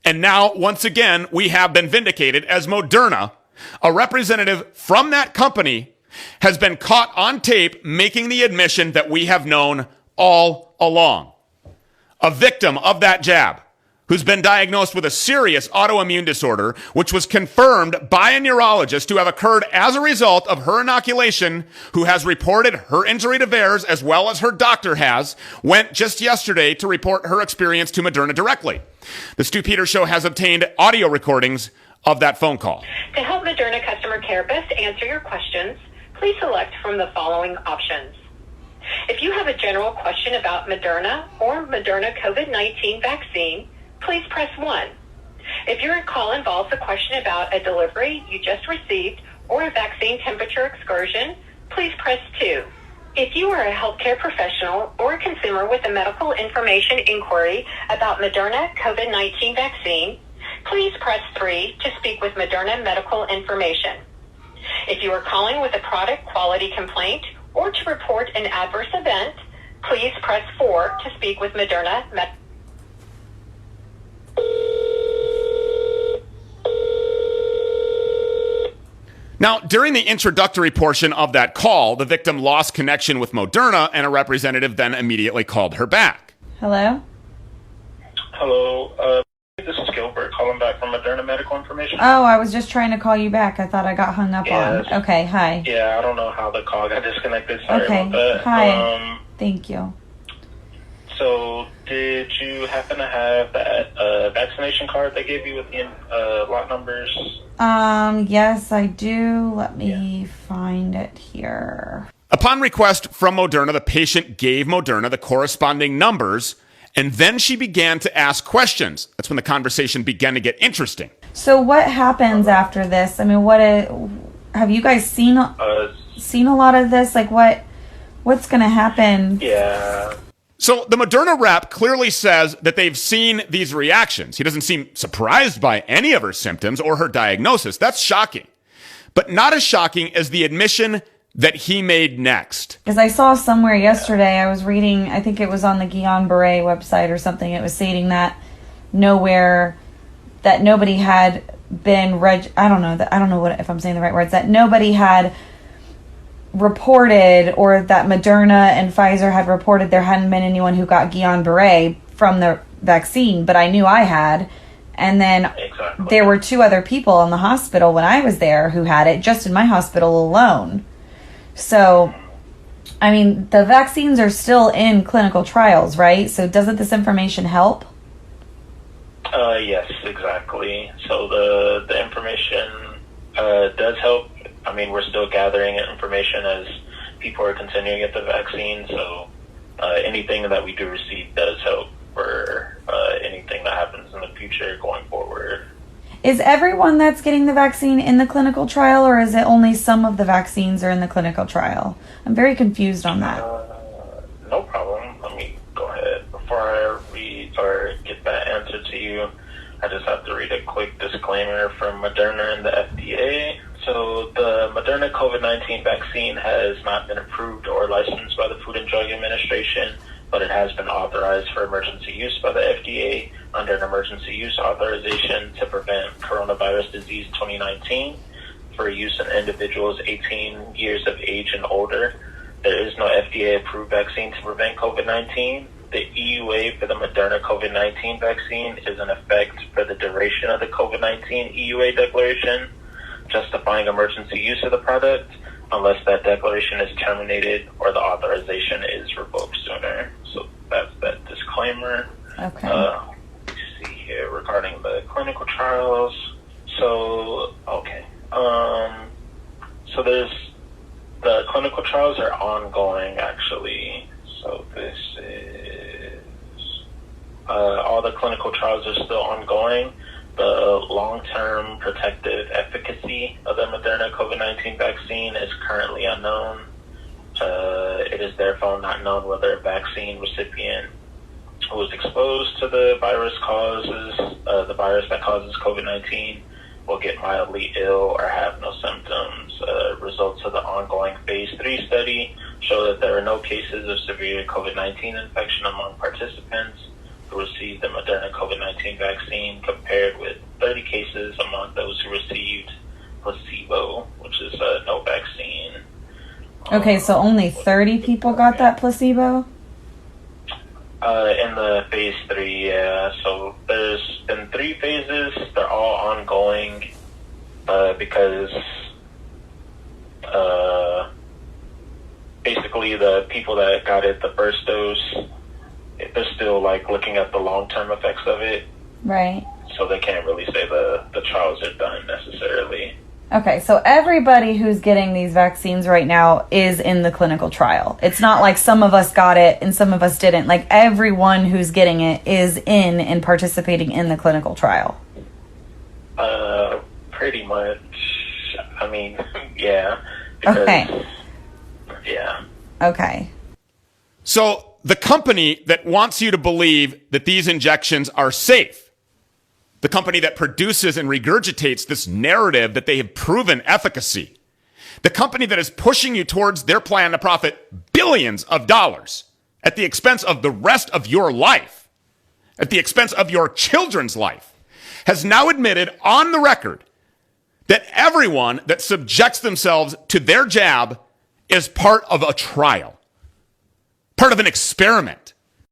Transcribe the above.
And now, once again, we have been vindicated as Moderna, a representative from that company, has been caught on tape making the admission that we have known all along. A victim of that jab, who's been diagnosed with a serious autoimmune disorder, which was confirmed by a neurologist to have occurred as a result of her inoculation, who has reported her injury to VAERS as well as her doctor has, went just yesterday to report her experience to Moderna directly. The Stu Peters Show has obtained audio recordings of that phone call. To help Moderna customer care best answer your questions, please select from the following options. If you have a general question about Moderna or Moderna COVID-19 vaccine, please press 1. If your call involves a question about a delivery you just received or a vaccine temperature excursion, please press 2. If you are a healthcare professional or a consumer with a medical information inquiry about Moderna COVID-19 vaccine, please press 3 to speak with Moderna Medical Information. If you are calling with a product quality complaint or to report an adverse event, please press 4 to speak with Moderna Medical. Now, during the introductory portion of that call, the victim lost connection with Moderna, and a representative then immediately called her back. Hello? Hello, this is Gilbert calling back from Moderna Medical Information. Oh, I was just trying to call you back. I thought I got hung up on. Okay, hi. Yeah, I don't know how the call got disconnected. Sorry about that. Hi. Thank you. So, did you happen to have that vaccination card they gave you with the lot numbers? Yes, I do. Let me find it here. Upon request from Moderna, the patient gave Moderna the corresponding numbers, and then she began to ask questions. That's when the conversation began to get interesting. So what happens after this? I mean, have you guys seen a lot of this? Like, what's going to happen? Yeah. So the Moderna rep clearly says that they've seen these reactions. He doesn't seem surprised by any of her symptoms or her diagnosis. That's shocking. But not as shocking as the admission that he made next. Because I saw somewhere yesterday, I was reading, I think it was on the Guillain-Barré website or something, it was stating that nobody had been I don't know if I'm saying the right words, that nobody had reported, or that Moderna and Pfizer had reported there hadn't been anyone who got Guillain-Barré from the vaccine, but I knew I had. And then there were 2 other people in the hospital when I was there who had it, just in my hospital alone. So, I mean, the vaccines are still in clinical trials, right? So doesn't this information help? Yes, exactly. So the information does help. I mean, we're still gathering information as people are continuing to get the vaccine. So anything that we do receive does help for anything that happens in the future going forward. Is everyone that's getting the vaccine in the clinical trial, or is it only some of the vaccines are in the clinical trial? I'm very confused on that. No problem. Let me go ahead. Before I read or get that answer to you, I just have to read a quick disclaimer from Moderna and the FDA. So the Moderna COVID-19 vaccine has not been approved or licensed by the Food and Drug Administration, but it has been authorized for emergency use by the FDA under an emergency use authorization to prevent coronavirus disease 2019 for use in individuals 18 years of age and older. There is no FDA-approved vaccine to prevent COVID-19. The EUA for the Moderna COVID-19 vaccine is in effect for the duration of the COVID-19 EUA declaration, justifying emergency use of the product, unless that declaration is terminated or the authorization is revoked sooner. So that's that disclaimer. Okay. Let's see here regarding the clinical trials. So, okay. So there's the clinical trials are ongoing, actually. So this is all the clinical trials are still ongoing. The long-term protective efficacy of the Moderna COVID-19 vaccine is currently unknown. It is therefore not known whether a vaccine recipient who was exposed to the virus that causes COVID-19 will get mildly ill or have no symptoms. Results of the ongoing phase 3 study show that there are no cases of severe COVID-19 infection among participants who received the Moderna COVID-19 COVID-19 vaccine compared with 30 cases among those who received placebo, which is no vaccine. Okay, so only 30 people got that placebo? In the phase 3, yeah. So there's been 3 phases. They're all ongoing because basically the people that got it the first dose, they're still like looking at the long-term effects of it. Right. So they can't really say the trials are done necessarily. Okay, so everybody who's getting these vaccines right now is in the clinical trial. It's not like some of us got it and some of us didn't. Like everyone who's getting it is in and participating in the clinical trial. Pretty much. I mean, yeah. Because, okay. Yeah. Okay. So the company that wants you to believe that these injections are safe, the company that produces and regurgitates this narrative that they have proven efficacy, the company that is pushing you towards their plan to profit billions of dollars at the expense of the rest of your life, at the expense of your children's life, has now admitted on the record that everyone that subjects themselves to their jab is part of a trial, part of an experiment.